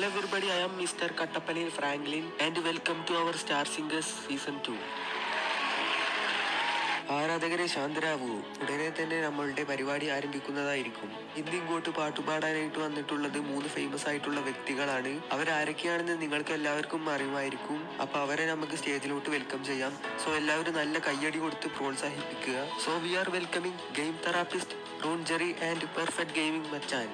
Hello everybody, I am Mr. Kattapalil Franklin and welcome to our Star Singers Season 2. ആരാധകരെ ശാന്തരാവൂ, ഉടനെ തന്നെ നമ്മളുടെ പരിപാടി ആരംഭിക്കുന്നതായിരിക്കും. ഇന്ന് ഇങ്ങോട്ട് പാട്ടുപാടാനായിട്ട് വന്നിട്ടുള്ളത് 3 ഫേമസ് ആയിട്ടുള്ള വ്യക്തികളാണ്. അവരാരൊക്കെയാണെന്ന് നിങ്ങൾക്ക് എല്ലാവർക്കും അറിയുമായിരിക്കും. അപ്പൊ അവരെ നമുക്ക് സ്റ്റേജിലോട്ട് വെൽക്കം ചെയ്യാം. സോ എല്ലാവരും നല്ല കയ്യടി കൊടുത്ത് പ്രോത്സാഹിപ്പിക്കുക. So we are welcoming game therapist Rune Jerry and perfect gaming Machan.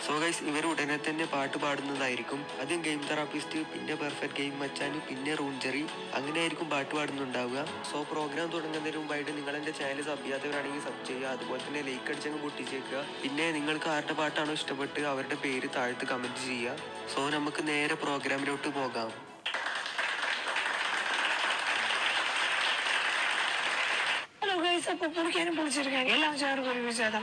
So guys, ഇവർ ഉടനെ തന്നെ പാട്ട് പാടുന്നതായിരിക്കും. ആദ്യം ഗെയിം തെറാപ്പിസ്റ്റ്, പിന്നെ പെർഫെക്റ്റ് ഗെയിം മച്ചാൻ, പിന്നെ റൂൺ ജെറി, അങ്ങനെയായിരിക്കും പാട്ട് പാടുന്നുണ്ടാവുക. സോ പ്രോഗ്രാം തുടങ്ങുന്നതിന് മുമ്പായിട്ട് നിങ്ങൾ എൻ്റെ ചാനൽ സബ് ചെയ്യാത്തവരാണെങ്കിൽ സബ് ചെയ്യുക. അതുപോലെ തന്നെ ലൈക്ക് അടിച്ചങ്ങ് പൊട്ടിച്ചേക്കുക. പിന്നെ നിങ്ങൾക്ക് ആരുടെ പാട്ടാണോ ഇഷ്ടപ്പെട്ട് അവരുടെ പേര് താഴത്ത് കമൻറ്റ് ചെയ്യുക. സോ നമുക്ക് നേരെ പ്രോഗ്രാമിലോട്ട് പോകാം. ഹലോ ഗൈസ്, അപ്പോൾ പൊളിക്കാനും പൊളിച്ചെടുക്കാൻ എല്ലാം ചേർന്ന് ഒരുമിച്ചാണ്.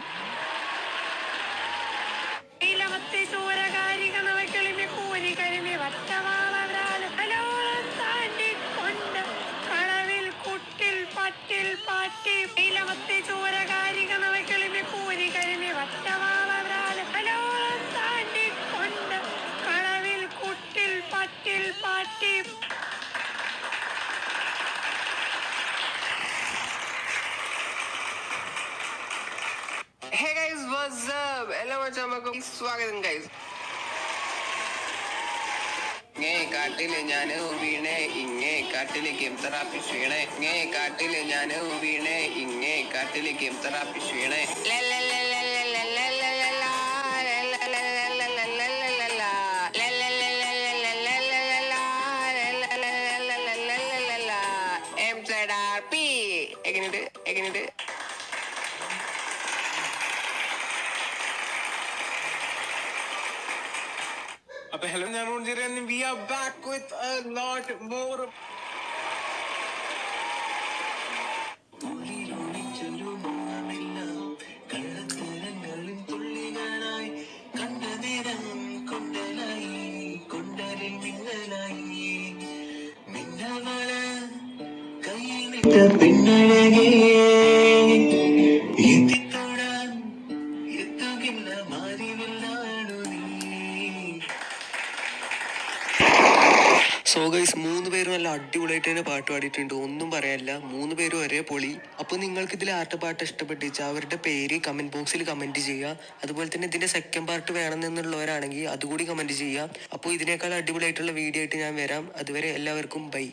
Hey guys, what's up? എല്ലാ മച്ചാന്മാർക്കും സ്വാഗതം guys. കാട്ടില് ഞാന് വീണേ ഇങ്ങേ കാട്ടില് ഗെയിം തെറാപ്പിസ്റ്റ് വീണേ. കാട്ടില് ഞാന് വീണേ ഇങ്ങേ കാട്ടില് ഗെയിം തെറാപ്പിസ്റ്റ് വീണേ. എങ്ങനെയുണ്ട്? അപ്പൊ ഹലോ, ഞാൻ റൂൺ Jerry and we are back with a lot more. So guys, 3 പേരും നല്ല അടിപൊളിയായിട്ട് തന്നെ പാട്ട് പാടിയിട്ടുണ്ട്. ഒന്നും പറയാനില്ല, 3 പേരും ഒരേ പൊളി. അപ്പോൾ നിങ്ങൾക്ക് ഇതിൽ ആരുടെ പാട്ട് ഇഷ്ടപ്പെട്ടിച്ചാൽ അവരുടെ പേര് കമൻറ്റ് ബോക്സിൽ കമൻറ്റ് ചെയ്യുക. അതുപോലെ തന്നെ ഇതിൻ്റെ സെക്കൻഡ് പാർട്ട് വേണമെന്നുള്ളവരാണെങ്കിൽ അതുകൂടി കമൻറ്റ് ചെയ്യുക. അപ്പോൾ ഇതിനേക്കാൾ അടിപൊളിയായിട്ടുള്ള വീഡിയോ ആയിട്ട് ഞാൻ വരാം. അതുവരെ എല്ലാവർക്കും ബൈ.